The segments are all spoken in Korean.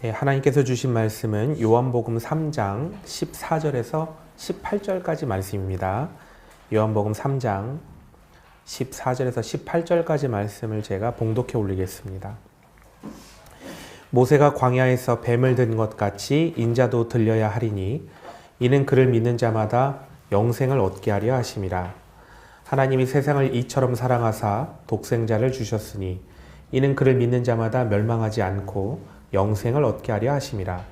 네, 하나님께서 주신 말씀은 요한복음 3장 14절에서 18절까지 말씀입니다. 요한복음 3장 14절에서 18절까지 말씀을 제가 봉독해 올리겠습니다. 모세가 광야에서 뱀을 든 것 같이 인자도 들려야 하리니 이는 그를 믿는 자마다 영생을 얻게 하려 하심이라. 하나님이 세상을 이처럼 사랑하사 독생자를 주셨으니 이는 그를 믿는 자마다 멸망하지 않고 영생을 얻게 하려 하심이라.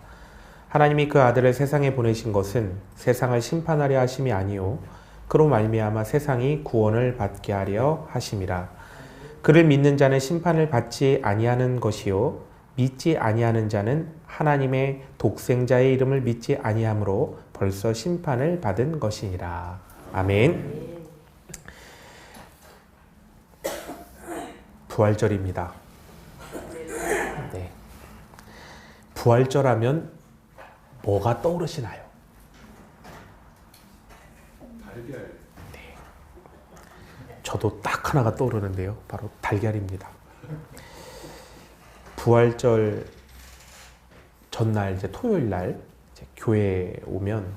하나님이 그 아들을 세상에 보내신 것은 세상을 심판하려 하심이 아니요 그로 말미암아 세상이 구원을 받게 하려 하심이라. 그를 믿는 자는 심판을 받지 아니하는 것이요 믿지 아니하는 자는 하나님의 독생자의 이름을 믿지 아니하므로 벌써 심판을 받은 것이니라. 아멘. 부활절입니다. 네. 부활절 하면 뭐가 떠오르시나요? 달걀. 네. 저도 딱 하나가 떠오르는데요. 바로 달걀입니다. 부활절 전날 이제 토요일 날 이제 교회에 오면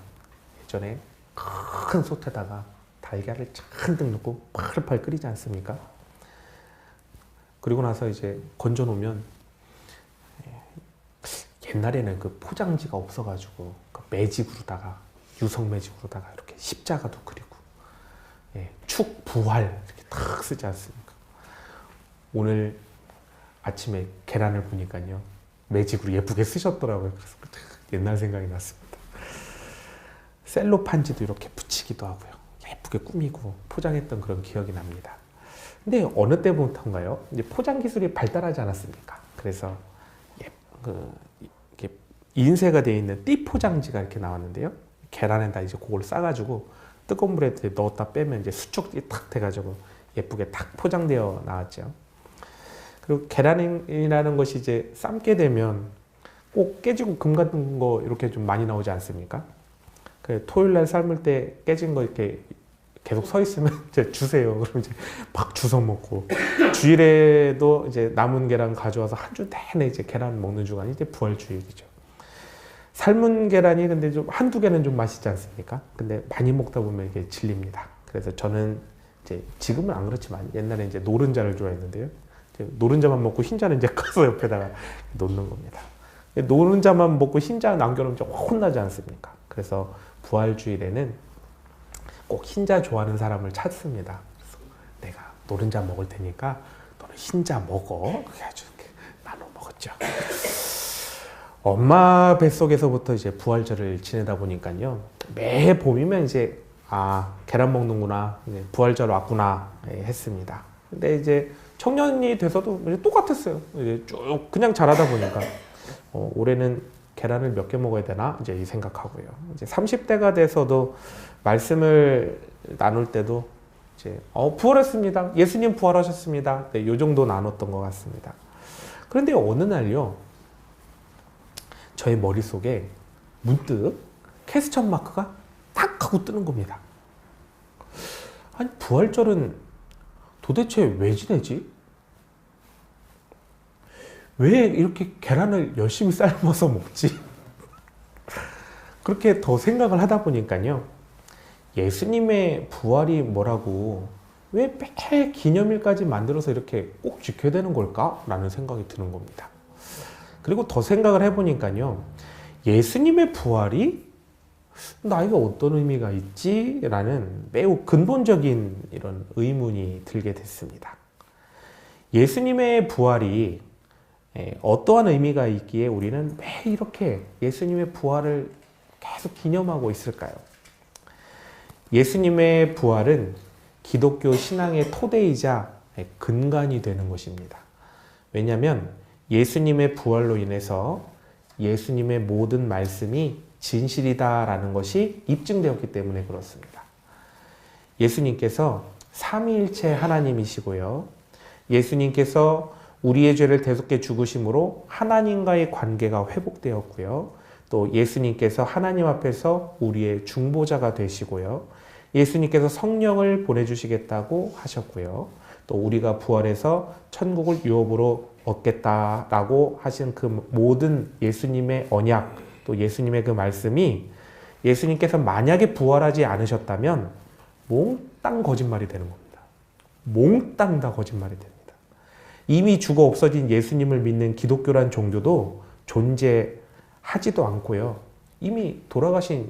예전에 큰 솥에다가 달걀을 잔뜩 넣고 팔팔 끓이지 않습니까? 그리고 나서 이제 건져 놓으면 옛날에는 그 포장지가 없어가지고 그 매직으로다가 유성 매직으로다가 이렇게 십자가도 그리고 축 부활 이렇게 탁 쓰지 않습니까? 오늘 아침에 계란을 보니까요 매직으로 예쁘게 쓰셨더라고요. 그래서 옛날 생각이 났습니다. 셀로판지도 이렇게 붙이기도 하고요. 예쁘게 꾸미고 포장했던 그런 기억이 납니다. 근데 어느 때부터인가요? 이제 포장 기술이 발달하지 않았습니까? 그래서 이렇게 인쇄가 되어 있는 띠 포장지가 이렇게 나왔는데요. 계란에다 이제 그걸 싸가지고 뜨거운 물에 넣었다 빼면 이제 수축이 탁 돼가지고 예쁘게 탁 포장되어 나왔죠. 그리고 계란이라는 것이 이제 삶게 되면 꼭 깨지고 금 같은 거 이렇게 좀 많이 나오지 않습니까? 그 토요일 날 삶을 때 깨진 거 이렇게 계속 서 있으면 이제 주세요. 그럼 이제 막 주워 먹고 주일에도 이제 남은 계란 가져와서 한 주 내내 이제 계란 먹는 주간이 이제 부활주일이죠. 삶은 계란이 근데 좀 한두 개는 좀 맛있지 않습니까? 근데 많이 먹다 보면 이게 질립니다. 그래서 저는 이제 지금은 안 그렇지만 옛날에 이제 노른자를 좋아했는데요. 노른자만 먹고 흰자는 이제 꺼서 옆에다가 놓는 겁니다. 노른자만 먹고 흰자 남겨놓으면 좀 혼나지 않습니까? 그래서 부활주일에는 꼭 흰자 좋아하는 사람을 찾습니다. 그래서 내가 노른자 먹을 테니까 너는 흰자 먹어. 그래가지고 나눠 먹었죠. 엄마 뱃속에서부터 이제 부활절을 지내다 보니까요. 매 봄이면 이제 계란 먹는구나. 이제 부활절 왔구나 했습니다. 근데 이제 청년이 돼서도 이제 똑같았어요. 이제 쭉 그냥 자라다 보니까 올해는 계란을 몇 개 먹어야 되나 이제 이 생각하고요. 이제 30대가 돼서도 말씀을 나눌 때도 이제 부활했습니다. 예수님 부활하셨습니다. 네, 요 정도 나눴던 것 같습니다. 그런데 어느 날요, 저의 머릿속에 문득 퀘스천 마크가 탁 하고 뜨는 겁니다. 아니, 부활절은 도대체 왜 지내지? 왜 이렇게 계란을 열심히 삶아서 먹지? 그렇게 더 생각을 하다 보니까요. 예수님의 부활이 뭐라고 왜 매 기념일까지 만들어서 이렇게 꼭 지켜야 되는 걸까? 라는 생각이 드는 겁니다. 그리고 더 생각을 해보니까요. 예수님의 부활이 나에게 어떤 의미가 있지? 라는 매우 근본적인 이런 의문이 들게 됐습니다. 예수님의 부활이 어떠한 의미가 있기에 우리는 왜 이렇게 예수님의 부활을 계속 기념하고 있을까요? 예수님의 부활은 기독교 신앙의 토대이자 근간이 되는 것입니다. 왜냐하면 예수님의 부활로 인해서 예수님의 모든 말씀이 진실이다라는 것이 입증되었기 때문에 그렇습니다. 예수님께서 삼위일체 하나님이시고요. 예수님께서 우리의 죄를 대속해 죽으심으로 하나님과의 관계가 회복되었고요. 또 예수님께서 하나님 앞에서 우리의 중보자가 되시고요. 예수님께서 성령을 보내주시겠다고 하셨고요. 또 우리가 부활해서 천국을 유업으로 얻겠다라고 하신 그 모든 예수님의 언약, 또 예수님의 그 말씀이 예수님께서 만약에 부활하지 않으셨다면 몽땅 거짓말이 되는 겁니다. 몽땅 다 거짓말이 됩니다. 이미 죽어 없어진 예수님을 믿는 기독교란 종교도 존재하지도 않고요. 이미 돌아가신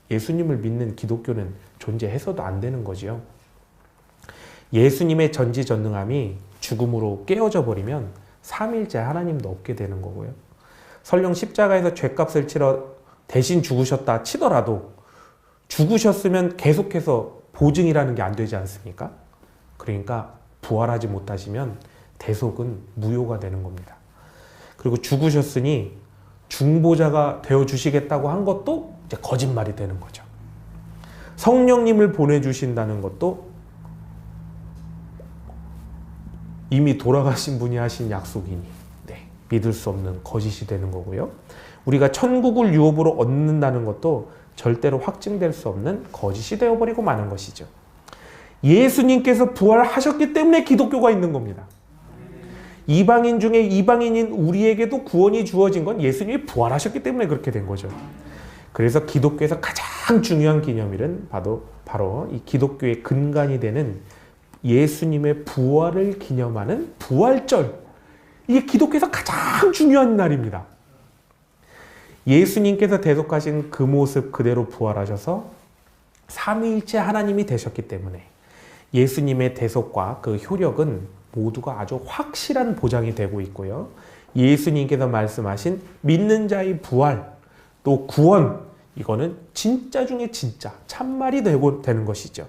예수님을 믿는 기독교는 존재해서도 안 되는 거지요. 예수님의 전지전능함이 죽음으로 깨어져 버리면 삼위일체 하나님도 없게 되는 거고요. 설령 십자가에서 죗값을 치러 대신 죽으셨다 치더라도 죽으셨으면 계속해서 보증이라는 게 안 되지 않습니까? 그러니까 부활하지 못하시면 대속은 무효가 되는 겁니다. 그리고 죽으셨으니 중보자가 되어주시겠다고 한 것도 이제 거짓말이 되는 거죠. 성령님을 보내주신다는 것도 이미 돌아가신 분이 하신 약속이니 믿을 수 없는 거짓이 되는 거고요. 우리가 천국을 유업으로 얻는다는 것도 절대로 확증될 수 없는 거짓이 되어버리고 마는 것이죠. 예수님께서 부활하셨기 때문에 기독교가 있는 겁니다. 이방인 중에 이방인인 우리에게도 구원이 주어진 건 예수님이 부활하셨기 때문에 그렇게 된 거죠. 그래서 기독교에서 가장 중요한 기념일은 바로 이 기독교의 근간이 되는 예수님의 부활을 기념하는 부활절. 이게 기독교에서 가장 중요한 날입니다. 예수님께서 대속하신 그 모습 그대로 부활하셔서 삼위일체 하나님이 되셨기 때문에 예수님의 대속과 그 효력은 모두가 아주 확실한 보장이 되고 있고요. 예수님께서 말씀하신 믿는 자의 부활, 또 구원, 이거는 진짜 중에 진짜, 참말이 되는 것이죠.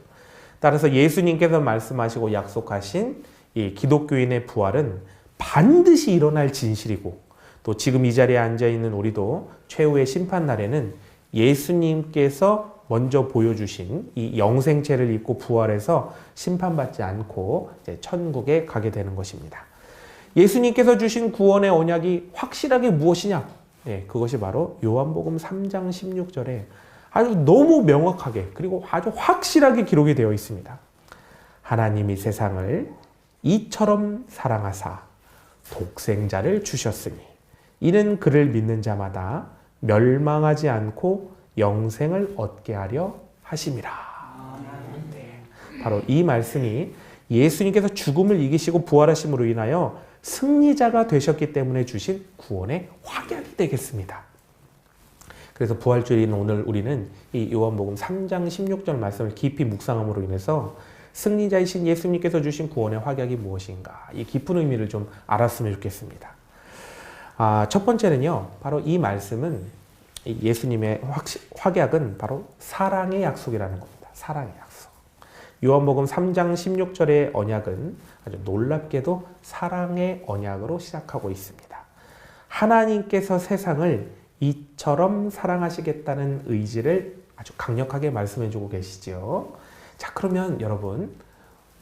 따라서 예수님께서 말씀하시고 약속하신 이 기독교인의 부활은 반드시 일어날 진실이고, 또 지금 이 자리에 앉아있는 우리도 최후의 심판날에는 예수님께서 먼저 보여주신 이 영생체를 입고 부활해서 심판받지 않고 이제 천국에 가게 되는 것입니다. 예수님께서 주신 구원의 언약이 확실하게 무엇이냐? 그것이 바로 요한복음 3장 16절에 아주 너무 명확하게 그리고 아주 확실하게 기록이 되어 있습니다. 하나님이 세상을 이처럼 사랑하사 독생자를 주셨으니 이는 그를 믿는 자마다 멸망하지 않고 영생을 얻게 하려 하심이라. 바로 이 말씀이 예수님께서 죽음을 이기시고 부활하심으로 인하여 승리자가 되셨기 때문에 주신 구원의 확약이 되겠습니다. 그래서 부활주일인 오늘 우리는 이 요한복음 3장 16절 말씀을 깊이 묵상함으로 인해서 승리자이신 예수님께서 주신 구원의 확약이 무엇인가, 이 깊은 의미를 좀 알았으면 좋겠습니다. 첫 번째는요, 바로 이 말씀은 예수님의 확약은 바로 사랑의 약속이라는 겁니다. 사랑의 약속. 요한복음 3장 16절의 언약은 아주 놀랍게도 사랑의 언약으로 시작하고 있습니다. 하나님께서 세상을 이처럼 사랑하시겠다는 의지를 아주 강력하게 말씀해주고 계시죠. 자, 그러면 여러분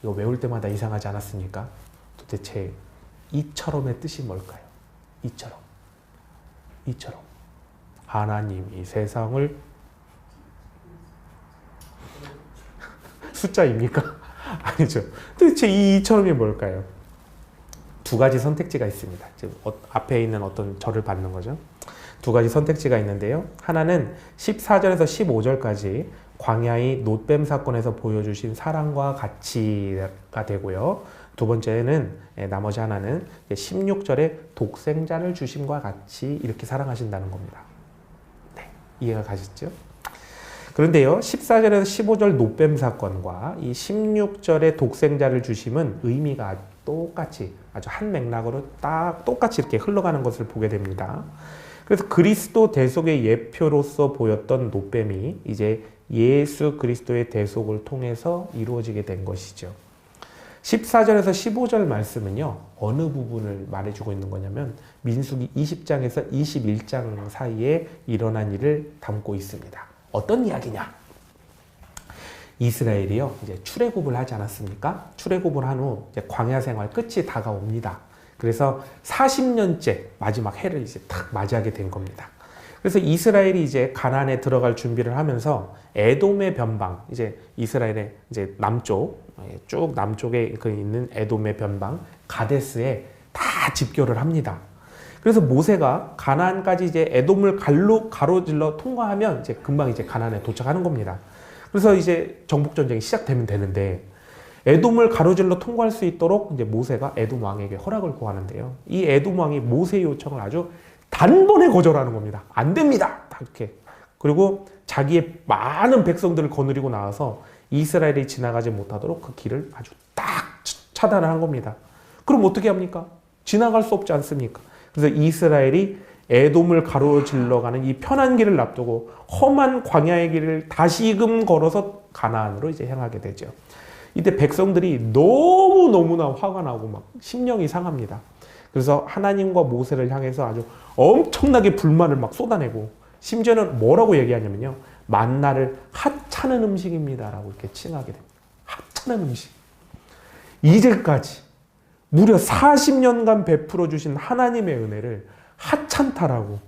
이거 외울 때마다 이상하지 않았습니까? 도대체 이처럼의 뜻이 뭘까요? 이처럼 하나님이 세상을 숫자입니까? 아니죠. 도대체 이 이처럼이 뭘까요? 두 가지 선택지가 있습니다. 지금 앞에 있는 어떤 절을 받는 거죠. 두 가지 선택지가 있는데요. 하나는 14절에서 15절까지 광야의 놋뱀 사건에서 보여주신 사랑과 가치가 되고요. 두 번째는 나머지 하나는 16절에 독생자를 주심과 같이 이렇게 사랑하신다는 겁니다. 네, 이해가 가시죠? 그런데요, 14절에서 15절 놋뱀 사건과 이 16절의 독생자를 주심은 의미가 똑같이 아주 한 맥락으로 딱 똑같이 이렇게 흘러가는 것을 보게 됩니다. 그래서 그리스도 대속의 예표로서 보였던 놋뱀이 이제 예수 그리스도의 대속을 통해서 이루어지게 된 것이죠. 14절에서 15절 말씀은요, 어느 부분을 말해주고 있는 거냐면 민수기 20장에서 21장 사이에 일어난 일을 담고 있습니다. 어떤 이야기냐? 이스라엘이요, 이제 출애굽을 하지 않았습니까? 출애굽을 한 후 광야 생활 끝이 다가옵니다. 그래서 40년째 마지막 해를 이제 딱 맞이하게 된 겁니다. 그래서 이스라엘이 이제 가나안에 들어갈 준비를 하면서 에돔의 변방, 이제 이스라엘의 이제 남쪽, 쭉 남쪽에 있는 에돔의 변방 가데스에 다 집결을 합니다. 그래서 모세가 가나안까지 이제 에돔을 가로질러 통과하면 이제 금방 이제 가나안에 도착하는 겁니다. 그래서 이제 정복 전쟁이 시작되면 되는데 에돔을 가로질러 통과할 수 있도록 이제 모세가 에돔 왕에게 허락을 구하는데요. 이 에돔 왕이 모세의 요청을 아주 단번에 거절하는 겁니다. 안 됩니다. 다 이렇게. 그리고 자기의 많은 백성들을 거느리고 나와서 이스라엘이 지나가지 못하도록 그 길을 아주 딱 차단을 한 겁니다. 그럼 어떻게 합니까? 지나갈 수 없지 않습니까? 그래서 이스라엘이 에돔을 가로질러 가는 이 편한 길을 놔두고 험한 광야의 길을 다시금 걸어서 가나안으로 이제 향하게 되죠. 이때 백성들이 너무너무나 화가 나고 막 심령이 상합니다. 그래서 하나님과 모세를 향해서 아주 엄청나게 불만을 막 쏟아내고 심지어는 뭐라고 얘기하냐면요. 만나를 하찮은 음식입니다. 라고 이렇게 칭하게 됩니다. 하찮은 음식. 이제까지 무려 40년간 베풀어 주신 하나님의 은혜를 하찮다라고.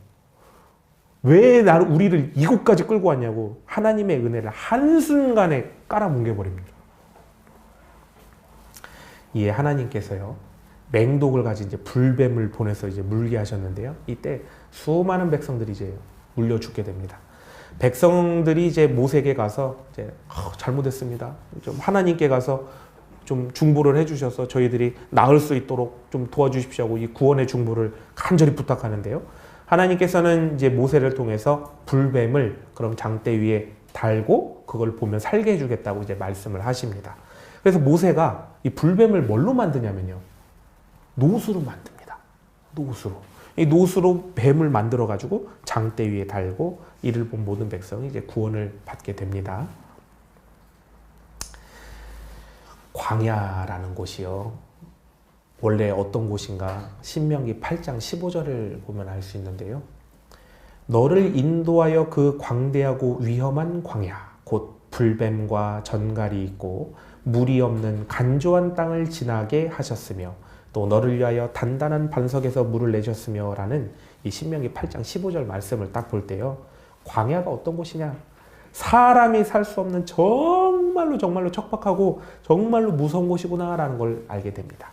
왜 우리를 이곳까지 끌고 왔냐고 하나님의 은혜를 한순간에 깔아뭉개버립니다. 이에 하나님께서요. 맹독을 가진 이제 불뱀을 보내서 이제 물게 하셨는데요. 이때 수많은 백성들이 이제 물려 죽게 됩니다. 백성들이 이제 모세에게 가서 이제 잘못했습니다. 좀 하나님께 가서 좀 중보를 해주셔서 저희들이 나을 수 있도록 좀 도와주십시오 하고 이 구원의 중보를 간절히 부탁하는데요. 하나님께서는 이제 모세를 통해서 불뱀을 그럼 장대 위에 달고 그걸 보면 살게 해주겠다고 이제 말씀을 하십니다. 그래서 모세가 이 불뱀을 뭘로 만드냐면요. 노수로 만듭니다. 노수로. 이 노수로 뱀을 만들어 가지고 장대 위에 달고 이를 본 모든 백성이 이제 구원을 받게 됩니다. 광야라는 곳이요. 원래 어떤 곳인가? 신명기 8장 15절을 보면 알 수 있는데요. 너를 인도하여 그 광대하고 위험한 광야, 곧 불뱀과 전갈이 있고 물이 없는 간조한 땅을 지나게 하셨으며 또 너를 위하여 단단한 반석에서 물을 내셨으며 라는 이 신명기 8장 15절 말씀을 딱 볼 때요. 광야가 어떤 곳이냐? 사람이 살 수 없는 정말로 척박하고 정말로 무서운 곳이구나 라는 걸 알게 됩니다.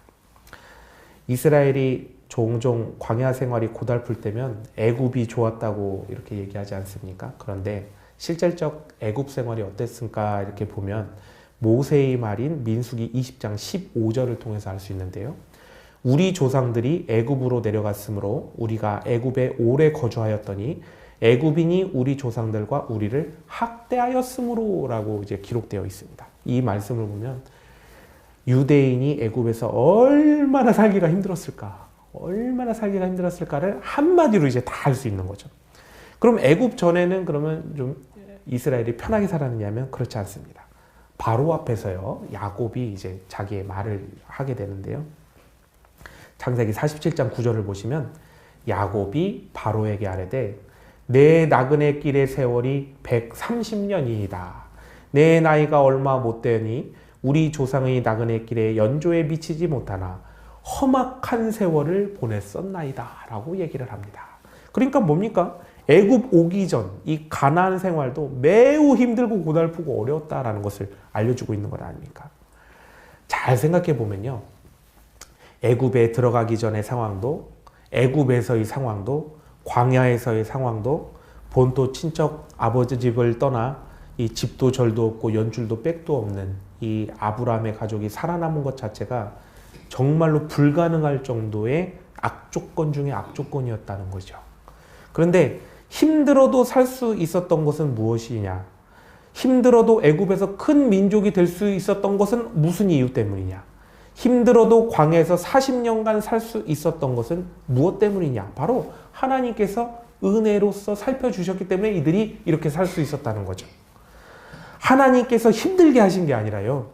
이스라엘이 종종 광야 생활이 고달플 때면 애굽이 좋았다고 이렇게 얘기하지 않습니까? 그런데 실질적 애굽 생활이 어땠을까 이렇게 보면 모세의 말인 민수기 20장 15절을 통해서 알 수 있는데요. 우리 조상들이 애굽으로 내려갔으므로 우리가 애굽에 오래 거주하였더니 애굽인이 우리 조상들과 우리를 학대하였으므로 라고 이제 기록되어 있습니다. 이 말씀을 보면 유대인이 애굽에서 얼마나 살기가 힘들었을까를 한마디로 이제 다 알 수 있는 거죠. 그럼 애굽 전에는 그러면 좀 이스라엘이 편하게 살았느냐면 그렇지 않습니다. 바로 앞에서요. 야곱이 이제 자기의 말을 하게 되는데요. 창세기 47장 9절을 보시면 야곱이 바로에게 아뢰되 내 나그네 길의 세월이 130년이다. 내 나이가 얼마 못 되니 우리 조상의 나그네 길에 연조에 미치지 못하나 험악한 세월을 보냈었나이다. 라고 얘기를 합니다. 그러니까 뭡니까? 애굽 오기 전 이 가나안 생활도 매우 힘들고 고달프고 어려웠다라는 것을 알려주고 있는 것 아닙니까? 잘 생각해 보면요. 애굽에 들어가기 전의 상황도 애굽에서의 상황도 광야에서의 상황도 본토 친척 아버지 집을 떠나 이 집도 절도 없고 연줄도 백도 없는 이 아브라함의 가족이 살아남은 것 자체가 정말로 불가능할 정도의 악조건 중에 악조건이었다는 거죠. 그런데 힘들어도 살 수 있었던 것은 무엇이냐? 힘들어도 애굽에서 큰 민족이 될 수 있었던 것은 무슨 이유 때문이냐? 힘들어도 광야에서 40년간 살 수 있었던 것은 무엇 때문이냐? 바로 하나님께서 은혜로서 살펴주셨기 때문에 이들이 이렇게 살 수 있었다는 거죠. 하나님께서 힘들게 하신 게 아니라요.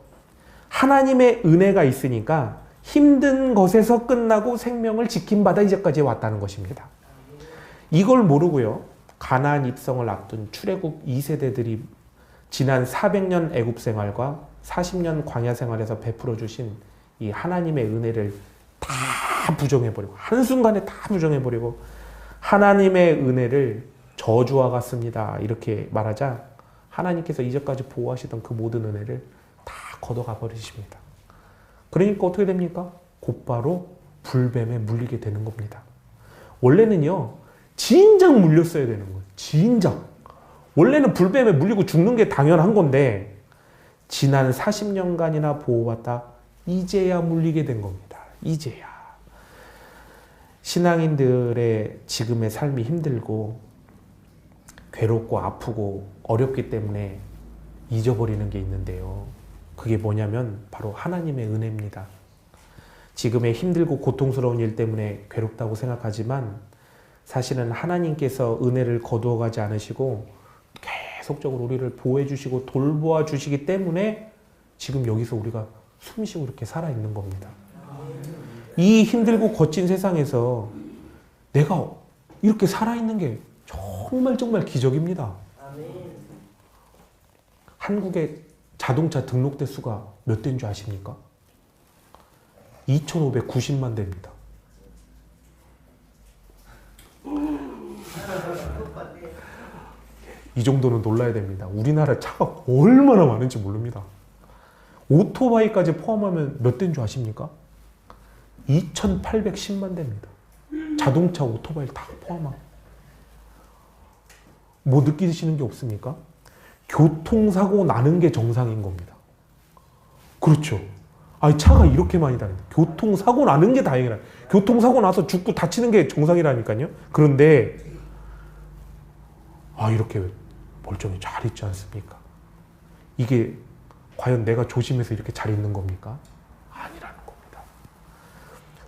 하나님의 은혜가 있으니까 힘든 것에서 끝나고 생명을 지킴받아 이제까지 왔다는 것입니다. 이걸 모르고요. 가나안 입성을 앞둔 출애굽 2세대들이 지난 400년 애굽 생활과 40년 광야 생활에서 베풀어 주신 이 하나님의 은혜를 다 부정해버리고 한순간에 다 부정해버리고 하나님의 은혜를 저주와 같습니다. 이렇게 말하자 하나님께서 이제까지 보호하시던 그 모든 은혜를 다 걷어가 버리십니다. 그러니까 어떻게 됩니까? 곧바로 불뱀에 물리게 되는 겁니다. 원래는요, 진작 물렸어야 되는 거예요. 진작. 원래는 불뱀에 물리고 죽는 게 당연한 건데 지난 40년간이나 보호받다 이제야 물리게 된 겁니다. 이제야. 신앙인들의 지금의 삶이 힘들고 괴롭고 아프고 어렵기 때문에 잊어버리는 게 있는데요. 그게 뭐냐면 바로 하나님의 은혜입니다. 지금의 힘들고 고통스러운 일 때문에 괴롭다고 생각하지만 사실은 하나님께서 은혜를 거두어가지 않으시고 계속적으로 우리를 보호해 주시고 돌보아 주시기 때문에 지금 여기서 우리가 숨쉬고 이렇게 살아있는 겁니다. 이 힘들고 거친 세상에서 내가 이렇게 살아있는 게 정말 기적입니다. 한국의 자동차 등록대 수가 몇 대인 줄 아십니까? 2,590만 대입니다. 이 정도는 놀라야 됩니다. 우리나라 차가 얼마나 많은지 모릅니다. 오토바이까지 포함하면 몇 대인 줄 아십니까? 2,810만 대입니다. 자동차, 오토바이 다 포함하고. 뭐 느끼시는 게 없습니까? 교통사고 나는 게 정상인 겁니다. 그렇죠. 아니, 차가 이렇게 많이 다닌다. 교통사고 나는 게 다행이라. 교통사고 나서 죽고 다치는 게 정상이라니까요. 그런데 이렇게 멀쩡히 잘 있지 않습니까? 이게 과연 내가 조심해서 이렇게 잘 있는 겁니까? 아니라는 겁니다.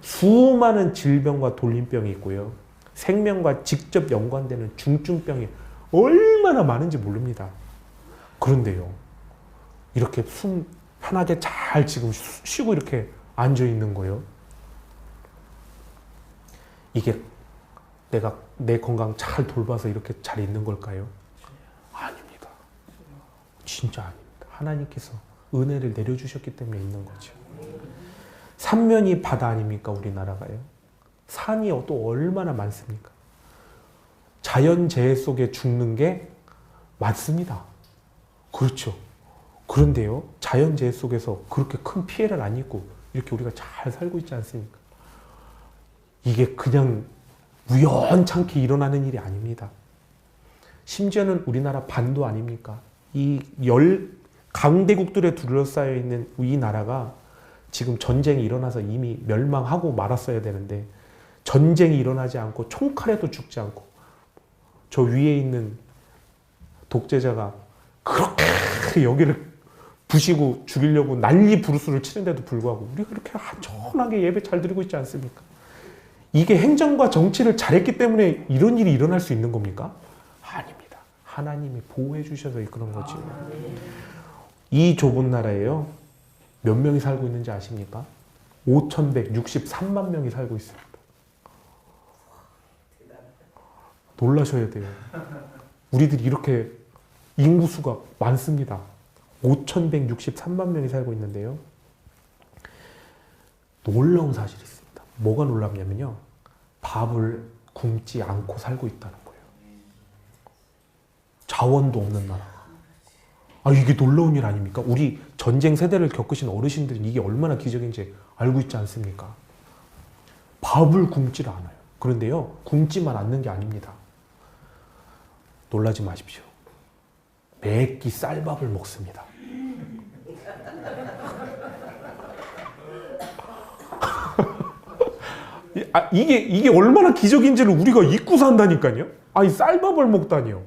수많은 질병과 돌림병이 있고요. 생명과 직접 연관되는 중증병이 얼마나 많은지 모릅니다. 그런데요, 이렇게 숨 편하게 잘 지금 쉬고 이렇게 앉아 있는 거예요. 이게 내가 내 건강 잘 돌봐서 이렇게 잘 있는 걸까요? 아닙니다. 진짜 아닙니다. 하나님께서 은혜를 내려주셨기 때문에 있는 거죠. 삼면이 바다 아닙니까, 우리나라가요? 산이 또 얼마나 많습니까? 자연재해 속에 죽는 게 맞습니다. 그렇죠. 그런데요, 자연재해 속에서 그렇게 큰 피해를 안 입고 이렇게 우리가 잘 살고 있지 않습니까? 이게 그냥 우연찮게 일어나는 일이 아닙니다. 심지어는 우리나라 반도 아닙니까? 이 강대국들에 둘러싸여 있는 이 나라가 지금 전쟁이 일어나서 이미 멸망하고 말았어야 되는데 전쟁이 일어나지 않고 총칼에도 죽지 않고 저 위에 있는 독재자가 그렇게 여기를 부시고 죽이려고 난리 부르스를 치는데도 불구하고 우리가 그렇게 안전하게 예배 잘 드리고 있지 않습니까? 이게 행정과 정치를 잘했기 때문에 이런 일이 일어날 수 있는 겁니까? 아닙니다. 하나님이 보호해 주셔서 그런 거지. 이 좁은 나라에요, 몇 명이 살고 있는지 아십니까? 5,163만 명이 살고 있습니다. 놀라셔야 돼요. 우리들이 이렇게 인구수가 많습니다. 5,163만 명이 살고 있는데요. 놀라운 사실이 있습니다. 뭐가 놀랍냐면요, 밥을 굶지 않고 살고 있다는 거예요. 자원도 없는 나라. 이게 놀라운 일 아닙니까? 우리 전쟁 세대를 겪으신 어르신들은 이게 얼마나 기적인지 알고 있지 않습니까? 밥을 굶지를 않아요. 그런데요, 굶지만 않는 게 아닙니다. 놀라지 마십시오. 매끼 쌀밥을 먹습니다. 이게 얼마나 기적인지를 우리가 잊고 산다니까요? 쌀밥을 먹다니요.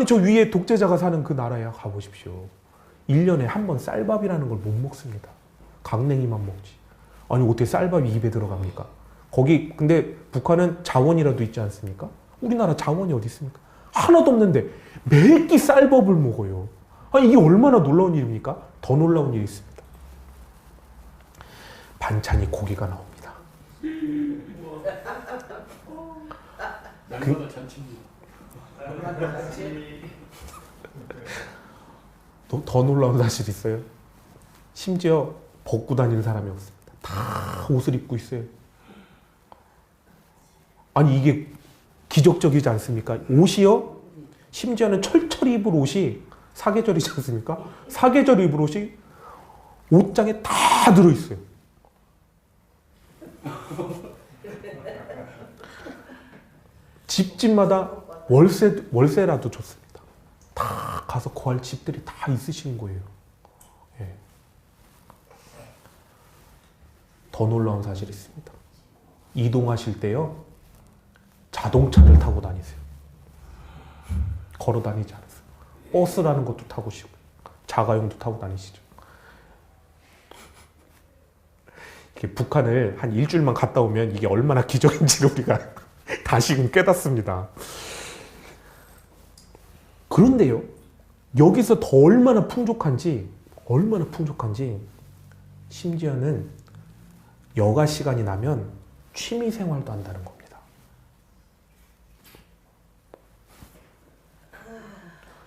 저 위에 독재자가 사는 그 나라에 가보십시오. 1년에 한 번 쌀밥이라는 걸 못 먹습니다. 강냉이만 먹지. 어떻게 쌀밥이 입에 들어갑니까? 거기 근데 북한은 자원이라도 있지 않습니까? 우리나라 자원이 어디 있습니까? 하나도 없는데 매끼 쌀밥을 먹어요. 이게 얼마나 놀라운 일입니까? 더 놀라운 일이 있습니다. 반찬이 고기가 나옵니다. 날마다 잔치입니다. 더 놀라운 사실이 있어요. 심지어 벗고 다니는 사람이 없습니다. 다 옷을 입고 있어요. 이게 기적적이지 않습니까? 옷이요, 심지어는 철철 입을 옷이 사계절이지 않습니까? 사계절 입을 옷이 옷장에 다 들어있어요. 집집마다 월세라도 줬습니다. 다 가서 구할 집들이 다 있으신 거예요. 예. 더 놀라운 사실이 있습니다. 이동하실 때요, 자동차를 타고 다니세요. 걸어 다니지 않으세요. 버스라는 것도 타고 시고 자가용도 타고 다니시죠. 이게 북한을 한 일주일만 갔다 오면 이게 얼마나 기적인지를 우리가 다시금 깨닫습니다. 그런데요, 여기서 더 얼마나 풍족한지 심지어는 여가 시간이 나면 취미 생활도 한다는 겁니다.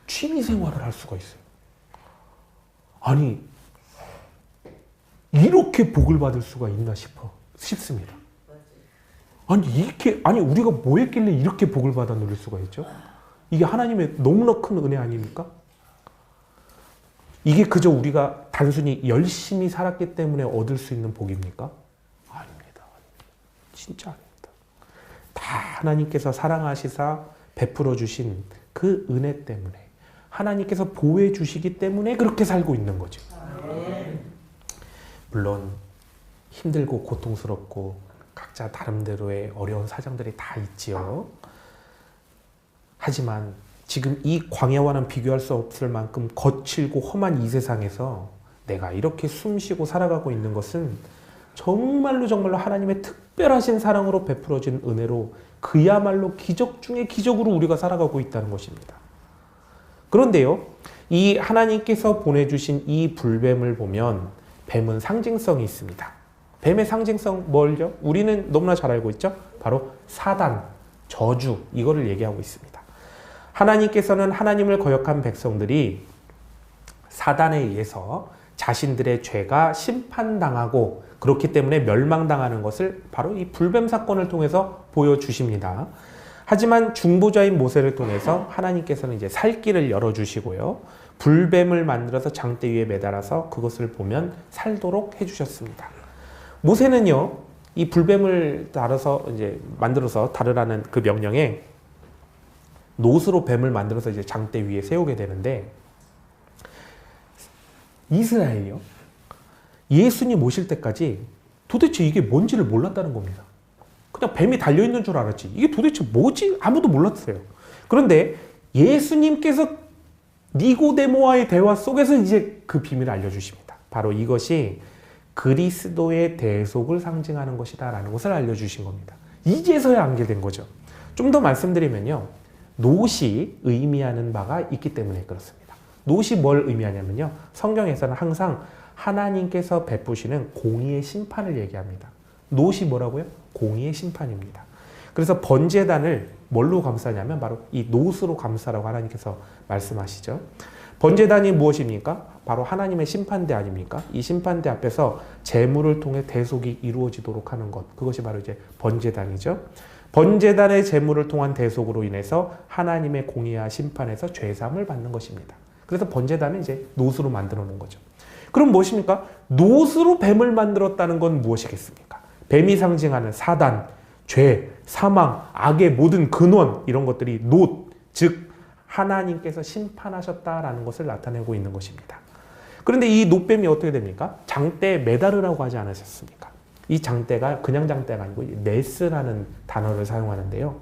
취미 생활을 할 수가 있어요. 아니, 이렇게 복을 받을 수가 있나 싶습니다. 아니, 우리가 뭐 했길래 이렇게 복을 받아 누릴 수가 있죠? 이게 하나님의 너무나 큰 은혜 아닙니까? 이게 그저 우리가 단순히 열심히 살았기 때문에 얻을 수 있는 복입니까? 아닙니다. 진짜 아닙니다. 다 하나님께서 사랑하시사 베풀어 주신 그 은혜 때문에, 하나님께서 보호해 주시기 때문에 그렇게 살고 있는 거죠. 물론 힘들고 고통스럽고 각자 나름대로의 어려운 사정들이 다 있지요. 하지만 지금 이 광야와는 비교할 수 없을 만큼 거칠고 험한 이 세상에서 내가 이렇게 숨쉬고 살아가고 있는 것은 정말로 하나님의 특별하신 사랑으로 베풀어진 은혜로, 그야말로 기적 중에 기적으로 우리가 살아가고 있다는 것입니다. 그런데요, 이 하나님께서 보내주신 이 불뱀을 보면 뱀은 상징성이 있습니다. 뱀의 상징성 뭘요? 우리는 너무나 잘 알고 있죠? 바로 사단, 저주, 이거를 얘기하고 있습니다. 하나님께서는 하나님을 거역한 백성들이 사단에 의해서 자신들의 죄가 심판당하고 그렇기 때문에 멸망당하는 것을 바로 이 불뱀 사건을 통해서 보여주십니다. 하지만 중보자인 모세를 통해서 하나님께서는 이제 살 길을 열어주시고요, 불뱀을 만들어서 장대 위에 매달아서 그것을 보면 살도록 해주셨습니다. 모세는요, 이 불뱀을 만들어서 다루라는 그 명령에 놋으로 뱀을 만들어서 이제 장대 위에 세우게 되는데, 이스라엘이요, 예수님 오실 때까지 도대체 이게 뭔지를 몰랐다는 겁니다. 그냥 뱀이 달려있는 줄 알았지, 이게 도대체 뭐지? 아무도 몰랐어요. 그런데 예수님께서 니고데모와의 대화 속에서 이제 그 비밀을 알려주십니다. 바로 이것이 그리스도의 대속을 상징하는 것이다 라는 것을 알려주신 겁니다. 이제서야 알게 된 거죠. 좀 더 말씀드리면요, 놋이 의미하는 바가 있기 때문에 그렇습니다. 놋이 뭘 의미하냐면요, 성경에서는 항상 하나님께서 베푸시는 공의의 심판을 얘기합니다. 놋이 뭐라고요? 공의의 심판입니다. 그래서 번제단을 뭘로 감싸냐면 바로 이 놋으로 감싸라고 하나님께서 말씀하시죠. 번제단이 무엇입니까? 바로 하나님의 심판대 아닙니까? 이 심판대 앞에서 제물을 통해 대속이 이루어지도록 하는 것, 그것이 바로 이제 번제단이죠. 번제단의 제물을 통한 대속으로 인해서 하나님의 공의와 심판에서 죄사함을 받는 것입니다. 그래서 번제단은 이제 놋으로 만들어 놓은 거죠. 그럼 무엇입니까? 놋으로 뱀을 만들었다는 건 무엇이겠습니까? 뱀이 상징하는 사단, 죄, 사망, 악의 모든 근원, 이런 것들이 놋, 즉 하나님께서 심판하셨다라는 것을 나타내고 있는 것입니다. 그런데 이 놋뱀이 어떻게 됩니까? 장대에 매달으라고 하지 않으셨습니까? 이 장대가 그냥 장대가 아니고 네스라는 단어를 사용하는데요.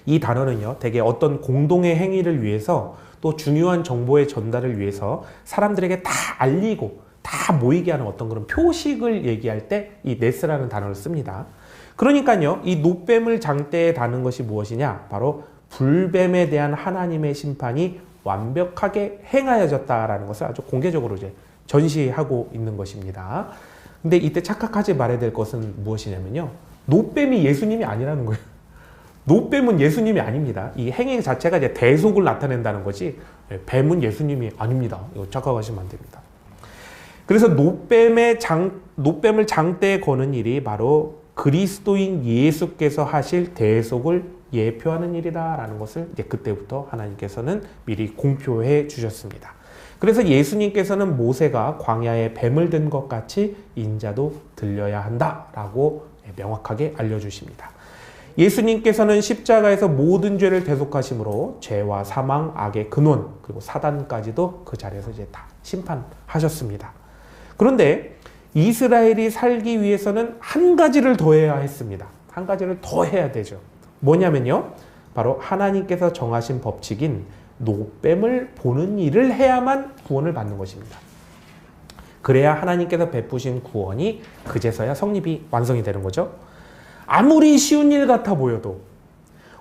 이 단어는요, 대개 어떤 공동의 행위를 위해서, 또 중요한 정보의 전달을 위해서 사람들에게 다 알리고 다 모이게 하는 어떤 그런 표식을 얘기할 때 이 네스라는 단어를 씁니다. 그러니까요, 이 놋뱀을 장대에 다는 것이 무엇이냐? 바로 불뱀에 대한 하나님의 심판이 완벽하게 행하여졌다라는 것을 아주 공개적으로 이제 전시하고 있는 것입니다. 근데 이때 착각하지 말아야 될 것은 무엇이냐면요, 놋뱀이 예수님이 아니라는 거예요. 놋뱀은 예수님이 아닙니다. 이 행위 자체가 이제 대속을 나타낸다는 거지, 뱀은 예수님이 아닙니다. 이거 착각하시면 안 됩니다. 그래서 놋뱀을 장대에 거는 일이 바로 그리스도인 예수께서 하실 대속을 예표하는 일이다라는 것을 이제 그때부터 하나님께서는 미리 공표해 주셨습니다. 그래서 예수님께서는 모세가 광야에 뱀을 든 것 같이 인자도 들려야 한다라고 명확하게 알려주십니다. 예수님께서는 십자가에서 모든 죄를 대속하심으로 죄와 사망, 악의 근원, 그리고 사단까지도 그 자리에서 이제 다 심판하셨습니다. 그런데 이스라엘이 살기 위해서는 한 가지를 더 해야 했습니다. 한 가지를 더 해야 되죠. 뭐냐면요, 바로 하나님께서 정하신 법칙인 노뱀을 보는 일을 해야만 구원을 받는 것입니다. 그래야 하나님께서 베푸신 구원이 그제서야 성립이 완성이 되는 거죠. 아무리 쉬운 일 같아 보여도,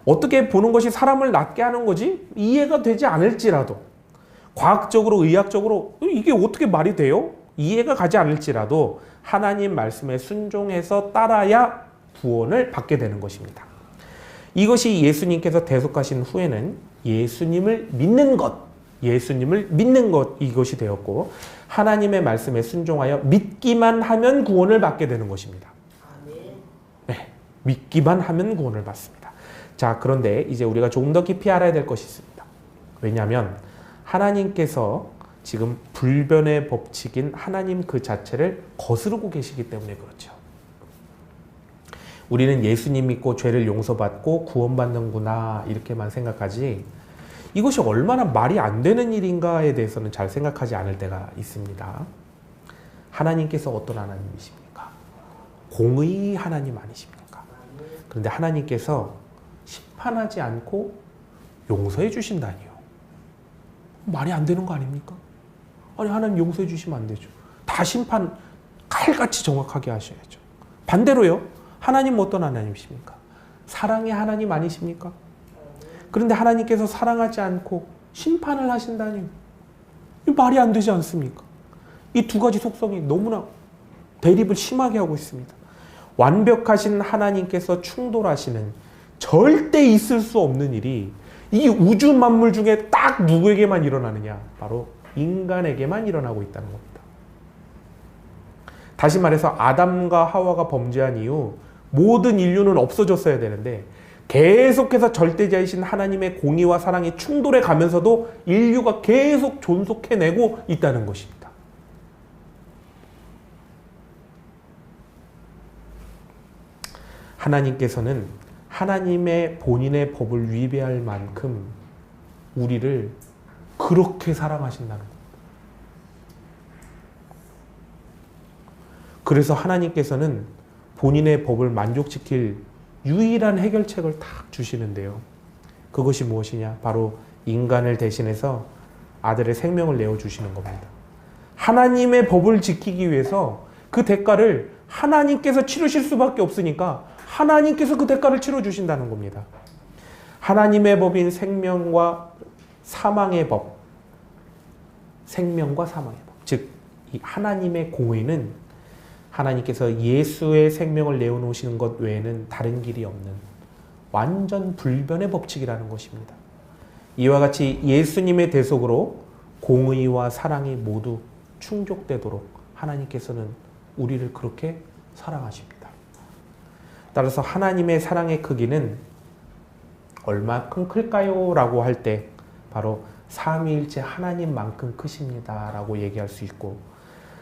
어떻게 보는 것이 사람을 낫게 하는 거지 이해가 되지 않을지라도, 과학적으로 의학적으로 이게 어떻게 말이 돼요? 이해가 가지 않을지라도 하나님 말씀에 순종해서 따라야 구원을 받게 되는 것입니다. 이것이 예수님께서 대속하신 후에는 예수님을 믿는 것 이것이 되었고, 하나님의 말씀에 순종하여 믿기만 하면 구원을 받게 되는 것입니다. 네, 믿기만 하면 구원을 받습니다. 자, 그런데 이제 우리가 조금 더 깊이 알아야 될 것이 있습니다. 왜냐하면 하나님께서 지금 불변의 법칙인 하나님 그 자체를 거스르고 계시기 때문에 그렇죠. 우리는 예수님 믿고 죄를 용서받고 구원받는구나 이렇게만 생각하지, 이것이 얼마나 말이 안 되는 일인가에 대해서는 잘 생각하지 않을 때가 있습니다. 하나님께서 어떤 하나님이십니까? 공의 하나님 아니십니까? 그런데 하나님께서 심판하지 않고 용서해 주신다니요. 말이 안 되는 거 아닙니까? 아니, 하나님 용서해 주시면 안 되죠. 다 심판 칼같이 정확하게 하셔야죠. 반대로요, 하나님은 어떤 하나님이십니까? 사랑의 하나님 아니십니까? 그런데 하나님께서 사랑하지 않고 심판을 하신다니, 말이 안 되지 않습니까? 이 두 가지 속성이 너무나 대립을 심하게 하고 있습니다. 완벽하신 하나님께서 충돌하시는, 절대 있을 수 없는 일이 이 우주 만물 중에 딱 누구에게만 일어나느냐? 바로 인간에게만 일어나고 있다는 겁니다. 다시 말해서 아담과 하와가 범죄한 이후 모든 인류는 없어졌어야 되는데, 계속해서 절대자이신 하나님의 공의와 사랑이 충돌해 가면서도 인류가 계속 존속해내고 있다는 것입니다. 하나님께서는 하나님의 본인의 법을 위배할 만큼 우리를 그렇게 사랑하신다는 겁니다. 그래서 하나님께서는 본인의 법을 만족시킬 유일한 해결책을 딱 주시는데요. 그것이 무엇이냐? 바로 인간을 대신해서 아들의 생명을 내어주시는 겁니다. 하나님의 법을 지키기 위해서 그 대가를 하나님께서 치르실 수밖에 없으니까 하나님께서 그 대가를 치러주신다는 겁니다. 하나님의 법인 생명과 사망의 법, 생명과 사망의 법, 즉 이 하나님의 공의는 하나님께서 예수의 생명을 내어놓으시는 것 외에는 다른 길이 없는 완전 불변의 법칙이라는 것입니다. 이와 같이 예수님의 대속으로 공의와 사랑이 모두 충족되도록 하나님께서는 우리를 그렇게 사랑하십니다. 따라서 하나님의 사랑의 크기는 얼마큼 클까요? 라고 할 때 바로 삼위일체 하나님만큼 크십니다 라고 얘기할 수 있고,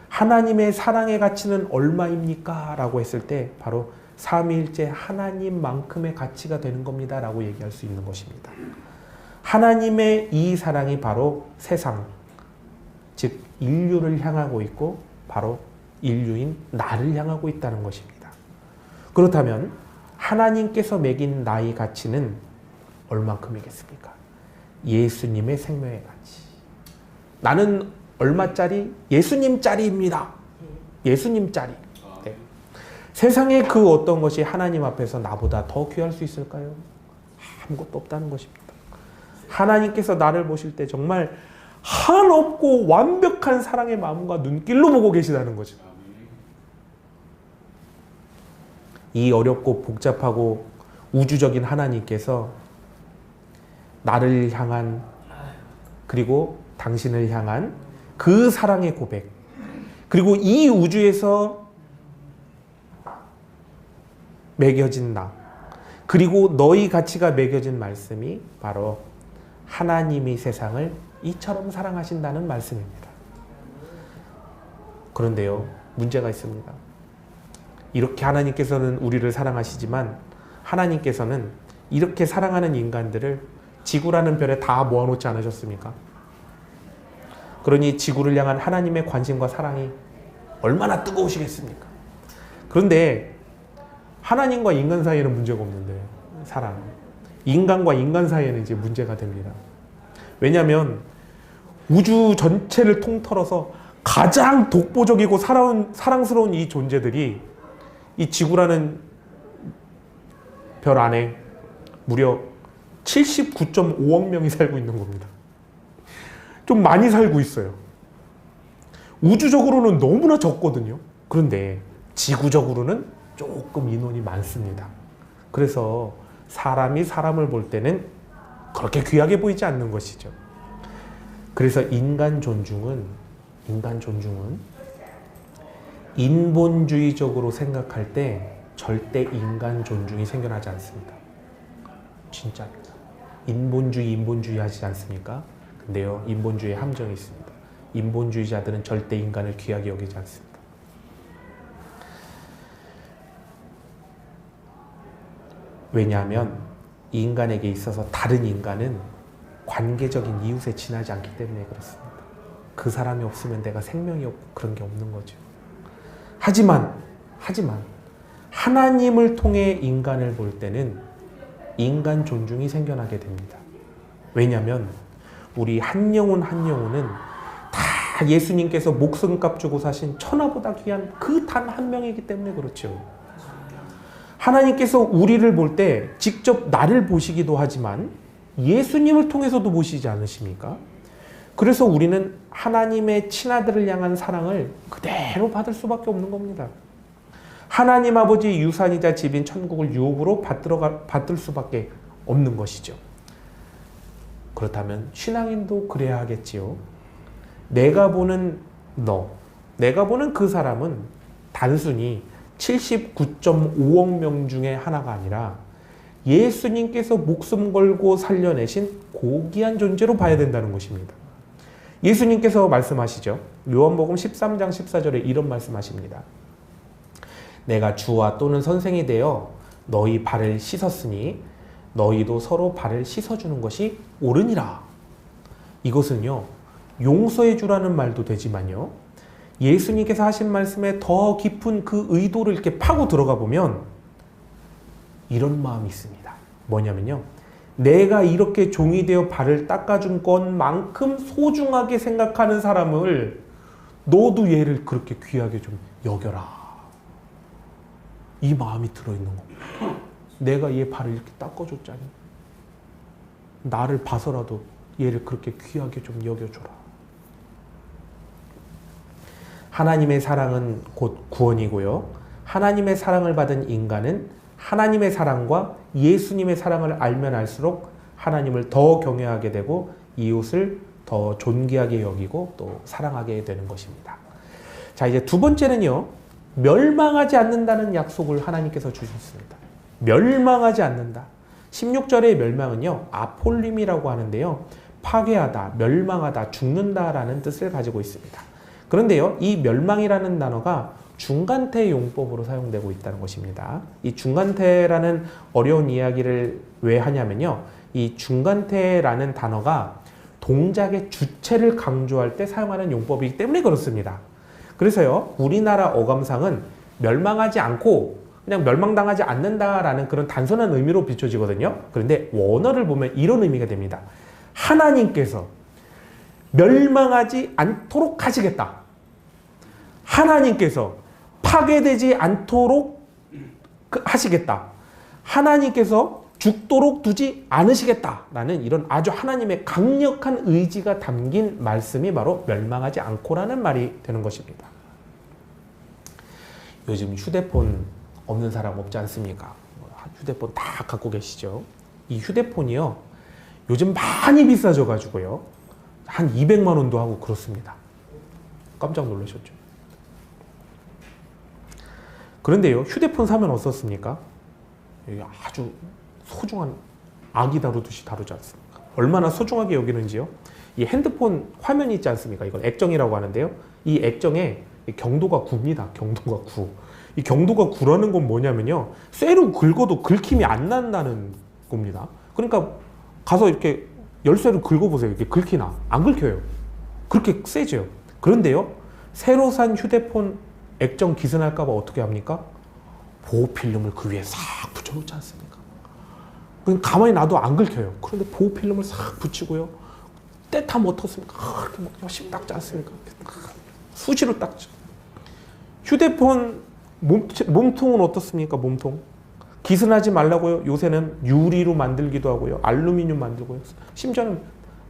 하나님의 사랑의 가치는 얼마입니까? 라고 했을 때 바로 삼위일체 하나님만큼의 가치가 되는 겁니다 라고 얘기할 수 있는 것입니다. 하나님의 이 사랑이 바로 세상, 즉 인류를 향하고 있고 바로 인류인 나를 향하고 있다는 것입니다. 그렇다면 하나님께서 매긴 나의 가치는 얼만큼이겠습니까? 예수님의 생명의 가치. 나는 얼마짜리? 예수님짜리입니다. 예수님짜리. 네. 세상에 그 어떤 것이 하나님 앞에서 나보다 더 귀할 수 있을까요? 아무것도 없다는 것입니다. 하나님께서 나를 보실 때 정말 한없고 완벽한 사랑의 마음과 눈길로 보고 계시다는 거죠. 이 어렵고 복잡하고 우주적인 하나님께서 나를 향한, 그리고 당신을 향한 그 사랑의 고백, 그리고 이 우주에서 매겨진 나, 그리고 너희 가치가 매겨진 말씀이 바로 하나님이 세상을 이처럼 사랑하신다는 말씀입니다. 그런데요, 문제가 있습니다. 이렇게 하나님께서는 우리를 사랑하시지만 하나님께서는 이렇게 사랑하는 인간들을 지구라는 별에 다 모아놓지 않으셨습니까? 그러니 지구를 향한 하나님의 관심과 사랑이 얼마나 뜨거우시겠습니까? 그런데 하나님과 인간 사이에는 문제가 없는데 사랑, 인간과 인간 사이에는 이제 문제가 됩니다. 왜냐하면 우주 전체를 통틀어서 가장 독보적이고 사랑스러운 이 존재들이 이 지구라는 별 안에 무려 79.5억 명이 살고 있는 겁니다. 좀 많이 살고 있어요. 우주적으로는 너무나 적거든요. 그런데 지구적으로는 조금 인원이 많습니다. 그래서 사람이 사람을 볼 때는 그렇게 귀하게 보이지 않는 것이죠. 그래서 인간 존중은 인본주의적으로 생각할 때 절대 인간 존중이 생겨나지 않습니다. 진짜입니다. 인본주의 하지 않습니까? 근데요, 인본주의에 함정이 있습니다. 인본주의자들은 절대 인간을 귀하게 여기지 않습니다. 왜냐하면 인간에게 있어서 다른 인간은 관계적인 이웃에 지나지 않기 때문에 그렇습니다. 그 사람이 없으면 내가 생명이 없고 그런 게 없는 거죠. 하지만 하나님을 통해 인간을 볼 때는 인간 존중이 생겨나게 됩니다. 왜냐하면 우리 한 영혼은 다 예수님께서 목숨값 주고 사신 천하보다 귀한 그 단 한 명이기 때문에 그렇죠. 하나님께서 우리를 볼 때 직접 나를 보시기도 하지만 예수님을 통해서도 보시지 않으십니까? 그래서 우리는 하나님의 친아들을 향한 사랑을 그대로 받을 수밖에 없는 겁니다. 하나님 아버지의 유산이자 집인 천국을 유업으로 받을 수밖에 없는 것이죠. 그렇다면 신앙인도 그래야 하겠지요. 내가 보는 내가 보는 그 사람은 단순히 79.5억 명 중에 하나가 아니라 예수님께서 목숨 걸고 살려내신 고귀한 존재로 봐야 된다는 것입니다. 예수님께서 말씀하시죠. 요한복음 13장 14절에 이런 말씀하십니다. 내가 주와 또는 선생이 되어 너희 발을 씻었으니 너희도 서로 발을 씻어주는 것이 옳으니라. 이것은요, 용서해 주라는 말도 되지만요, 예수님께서 하신 말씀에 더 깊은 그 의도를 이렇게 파고 들어가 보면 이런 마음이 있습니다. 뭐냐면요, 내가 이렇게 종이 되어 발을 닦아준 것만큼 소중하게 생각하는 사람을 너도 얘를 그렇게 귀하게 좀 여겨라. 이 마음이 들어있는 겁니다. 내가 얘 발을 이렇게 닦아줬잖니. 나를 봐서라도 얘를 그렇게 귀하게 좀 여겨줘라. 하나님의 사랑은 곧 구원이고요. 하나님의 사랑을 받은 인간은 하나님의 사랑과 예수님의 사랑을 알면 알수록 하나님을 더 경외하게 되고 이웃을 더 존귀하게 여기고 또 사랑하게 되는 것입니다. 자, 이제 두 번째는요, 멸망하지 않는다는 약속을 하나님께서 주셨습니다. 멸망하지 않는다. 16절의 멸망은요, 아폴림이라고 하는데요, 파괴하다, 멸망하다, 죽는다라는 뜻을 가지고 있습니다. 그런데요, 이 멸망이라는 단어가 중간태 용법으로 사용되고 있다는 것입니다. 이 중간태라는 어려운 이야기를 왜 하냐면요, 이 중간태라는 단어가 동작의 주체를 강조할 때 사용하는 용법이기 때문에 그렇습니다. 그래서요, 우리나라 어감상은 멸망하지 않고 그냥 멸망당하지 않는다라는 그런 단순한 의미로 비춰지거든요. 그런데 원어를 보면 이런 의미가 됩니다. 하나님께서 멸망하지 않도록 하시겠다. 하나님께서 파괴되지 않도록 하시겠다. 하나님께서 죽도록 두지 않으시겠다라는 이런 아주 하나님의 강력한 의지가 담긴 말씀이 바로 멸망하지 않고라는 말이 되는 것입니다. 요즘 휴대폰 없는 사람 없지 않습니까? 휴대폰 다 갖고 계시죠? 이 휴대폰이요, 요즘 많이 비싸져 가지고요, 한 200만 원도 하고 그렇습니다. 깜짝 놀라셨죠? 그런데요, 휴대폰 사면 어떻습니까? 아주 소중한 아기 다루듯이 다루지 않습니까? 얼마나 소중하게 여기는지요. 이 핸드폰 화면이 있지 않습니까? 이건 액정이라고 하는데요. 이 액정에 경도가 9입니다. 경도가 9. 이 경도가 9라는 건 뭐냐면요. 쇠로 긁어도 긁힘이 안 난다는 겁니다. 그러니까 가서 이렇게 열쇠를 긁어보세요. 이렇게 긁히나? 안 긁혀요. 그렇게 세죠. 그런데요. 새로 산 휴대폰 액정 기스날까봐 어떻게 합니까? 보호필름을 그 위에 싹 붙여놓지 않습니까? 그냥 가만히 놔도 안 긁혀요. 그런데 보호필름을 싹 붙이고요. 때타 못 텄습니까? 이렇게 막 열심히 닦지 않습니까? 수시로 닦죠. 휴대폰 몸통은 어떻습니까? 몸통. 기스나지 말라고요. 요새는 유리로 만들기도 하고요. 알루미늄 만들고요. 심지어는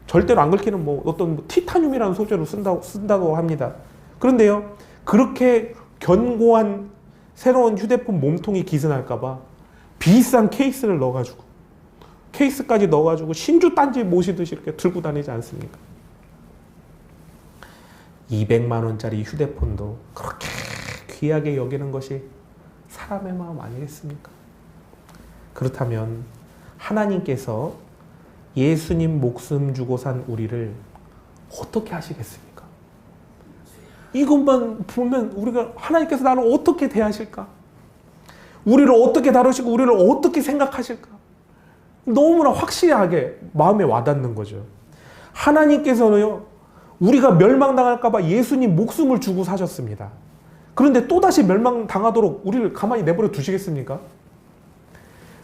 절대로 안 긁히는 어떤 티타늄이라는 소재로 쓴다고 합니다. 그런데요. 그렇게 견고한 새로운 휴대폰 몸통이 기스날까봐 비싼 케이스를 넣어가지고 케이스까지 넣어가지고 신주 딴지 모시듯이 이렇게 들고 다니지 않습니까? 200만 원짜리 휴대폰도 그렇게 귀하게 여기는 것이 사람의 마음 아니겠습니까? 그렇다면 하나님께서 예수님 목숨 주고 산 우리를 어떻게 하시겠습니까? 이것만 보면 우리가 하나님께서 나를 어떻게 대하실까? 우리를 어떻게 다루시고 우리를 어떻게 생각하실까? 너무나 확실하게 마음에 와닿는 거죠. 하나님께서는요, 우리가 멸망당할까 봐 예수님 목숨을 주고 사셨습니다. 그런데 또다시 멸망당하도록 우리를 가만히 내버려 두시겠습니까?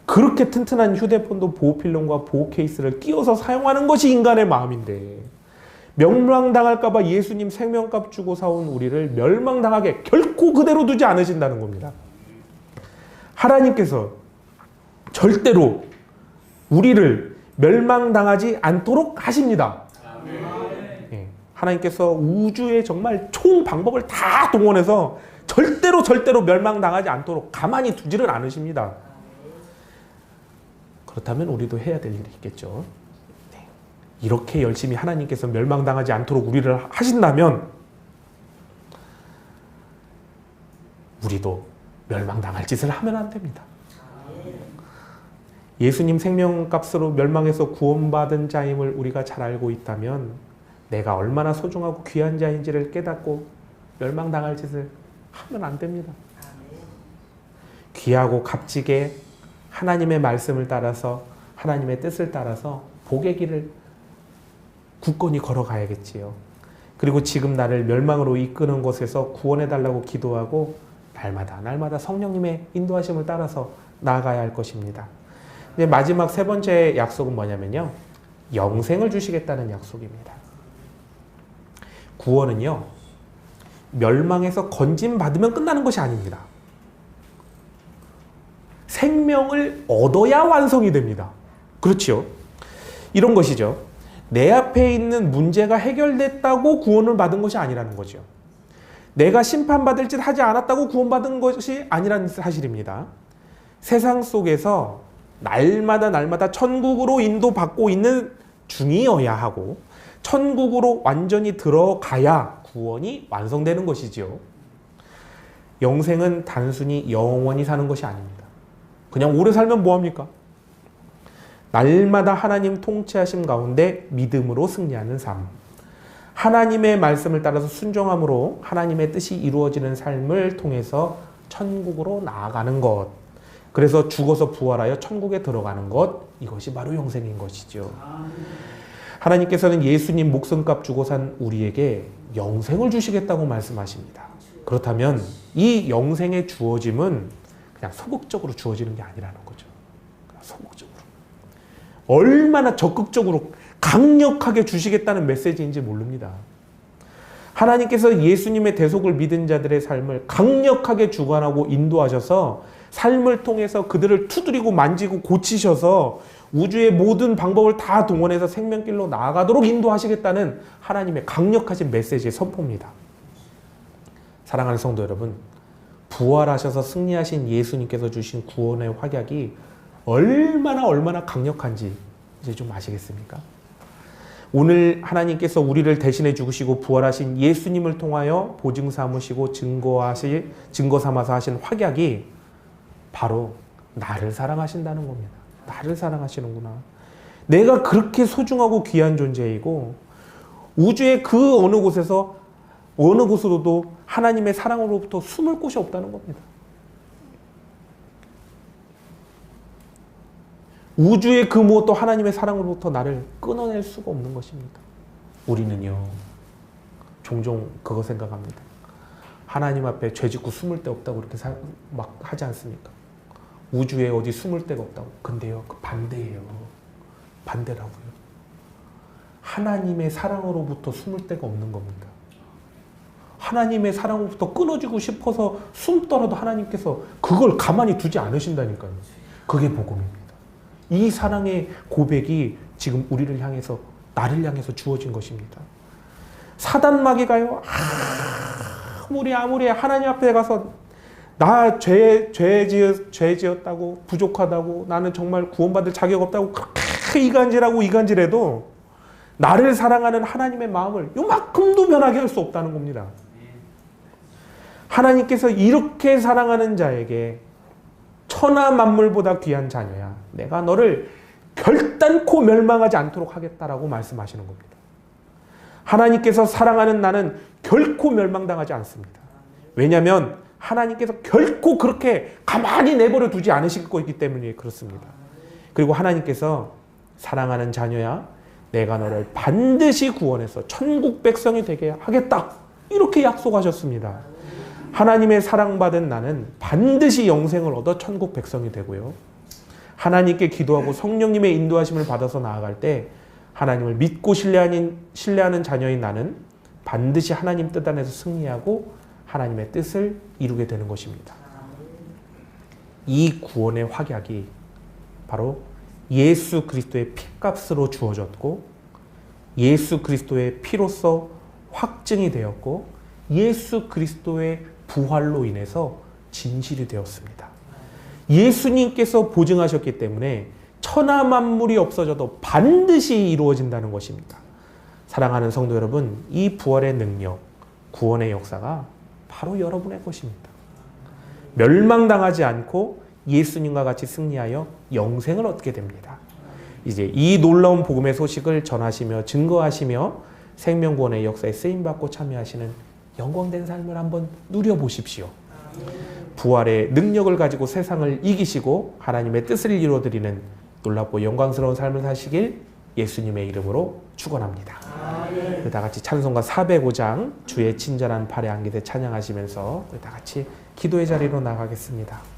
그렇게 튼튼한 휴대폰도 보호필름과 보호 케이스를 끼워서 사용하는 것이 인간의 마음인데 멸망당할까 봐 예수님 생명값 주고 사온 우리를 멸망당하게 결코 그대로 두지 않으신다는 겁니다. 하나님께서 절대로 우리를 멸망당하지 않도록 하십니다. 예, 하나님께서 우주의 정말 총 방법을 다 동원해서 절대로 멸망당하지 않도록 가만히 두지를 않으십니다. 그렇다면 우리도 해야 될 일이 있겠죠. 네. 이렇게 열심히 하나님께서 멸망당하지 않도록 우리를 하신다면 우리도 멸망당할 짓을 하면 안 됩니다. 예수님 생명값으로 멸망해서 구원받은 자임을 우리가 잘 알고 있다면 내가 얼마나 소중하고 귀한 자인지를 깨닫고 멸망당할 짓을 하면 안 됩니다. 귀하고 값지게 하나님의 말씀을 따라서 하나님의 뜻을 따라서 복의 길을 굳건히 걸어가야겠지요. 그리고 지금 나를 멸망으로 이끄는 곳에서 구원해달라고 기도하고 날마다 성령님의 인도하심을 따라서 나아가야 할 것입니다. 이제 마지막 세 번째 약속은 뭐냐면요. 영생을 주시겠다는 약속입니다. 구원은요. 멸망에서 건짐받으면 끝나는 것이 아닙니다. 생명을 얻어야 완성이 됩니다. 그렇죠? 이런 것이죠. 내 앞에 있는 문제가 해결됐다고 구원을 받은 것이 아니라는 거죠. 내가 심판받을 짓 하지 않았다고 구원받은 것이 아니라는 사실입니다. 세상 속에서 날마다 천국으로 인도받고 있는 중이어야 하고 천국으로 완전히 들어가야 구원이 완성되는 것이지요. 영생은 단순히 영원히 사는 것이 아닙니다. 그냥 오래 살면 뭐합니까? 날마다 하나님 통치하심 가운데 믿음으로 승리하는 삶. 하나님의 말씀을 따라서 순종함으로 하나님의 뜻이 이루어지는 삶을 통해서 천국으로 나아가는 것. 그래서 죽어서 부활하여 천국에 들어가는 것. 이것이 바로 영생인 것이죠. 하나님께서는 예수님 목숨값 주고 산 우리에게 영생을 주시겠다고 말씀하십니다. 그렇다면 이 영생의 주어짐은 그냥 소극적으로 주어지는 게 아니라는 거죠. 소극적으로. 얼마나 적극적으로 강력하게 주시겠다는 메시지인지 모릅니다. 하나님께서 예수님의 대속을 믿은 자들의 삶을 강력하게 주관하고 인도하셔서 삶을 통해서 그들을 두드리고 만지고 고치셔서 우주의 모든 방법을 다 동원해서 생명길로 나아가도록 인도하시겠다는 하나님의 강력하신 메시지의 선포입니다. 사랑하는 성도 여러분, 부활하셔서 승리하신 예수님께서 주신 구원의 확약이 얼마나 강력한지 이제 좀 아시겠습니까? 오늘 하나님께서 우리를 대신해 죽으시고 부활하신 예수님을 통하여 보증 삼으시고 증거 삼아서 하신 확약이 바로 나를 사랑하신다는 겁니다. 나를 사랑하시는구나. 내가 그렇게 소중하고 귀한 존재이고 우주의 그 어느 곳에서 어느 곳으로도 하나님의 사랑으로부터 숨을 곳이 없다는 겁니다. 우주의 그 무엇도 하나님의 사랑으로부터 나를 끊어낼 수가 없는 것입니다. 우리는요, 종종 그거 생각합니다. 하나님 앞에 죄 짓고 숨을 데 없다고 그렇게 막 하지 않습니까? 우주에 어디 숨을 데가 없다고. 근데요, 그 반대예요. 반대라고요. 하나님의 사랑으로부터 숨을 데가 없는 겁니다. 하나님의 사랑으로부터 끊어지고 싶어서 숨더라도 하나님께서 그걸 가만히 두지 않으신다니까요. 그게 복음입니다. 이 사랑의 고백이 지금 우리를 향해서, 나를 향해서 주어진 것입니다. 사단 마귀가요, 아무리 하나님 앞에 가서 나 죄 지었다고, 부족하다고, 나는 정말 구원받을 자격 없다고 그렇게 이간질해도 나를 사랑하는 하나님의 마음을 요만큼도 변하게 할 수 없다는 겁니다. 하나님께서 이렇게 사랑하는 자에게 천하 만물보다 귀한 자녀야, 내가 너를 결단코 멸망하지 않도록 하겠다라고 말씀하시는 겁니다. 하나님께서 사랑하는 나는 결코 멸망당하지 않습니다. 왜냐하면 하나님께서 결코 그렇게 가만히 내버려 두지 않으실 거기 때문에 그렇습니다. 그리고 하나님께서 사랑하는 자녀야, 내가 너를 반드시 구원해서 천국 백성이 되게 하겠다, 이렇게 약속하셨습니다. 하나님의 사랑받은 나는 반드시 영생을 얻어 천국 백성이 되고요, 하나님께 기도하고 성령님의 인도하심을 받아서 나아갈 때 하나님을 믿고 신뢰하는 자녀인 나는 반드시 하나님 뜻 안에서 승리하고 하나님의 뜻을 이루게 되는 것입니다. 이 구원의 확약이 바로 예수 그리스도의 피값으로 주어졌고, 예수 그리스도의 피로써 확증이 되었고, 예수 그리스도의 부활로 인해서 진실이 되었습니다. 예수님께서 보증하셨기 때문에 천하 만물이 없어져도 반드시 이루어진다는 것입니다. 사랑하는 성도 여러분, 이 부활의 능력, 구원의 역사가 바로 여러분의 것입니다. 멸망당하지 않고 예수님과 같이 승리하여 영생을 얻게 됩니다. 이제 이 놀라운 복음의 소식을 전하시며 증거하시며 생명구원의 역사에 쓰임받고 참여하시는 영광된 삶을 한번 누려보십시오. 부활의 능력을 가지고 세상을 이기시고 하나님의 뜻을 이루어드리는 놀랍고 영광스러운 삶을 사시길 예수님의 이름으로 축원합니다. 다 같이 찬송가 405장 주의 친절한 팔에 안기되 찬양하시면서 다 같이 기도의 자리로 나가겠습니다.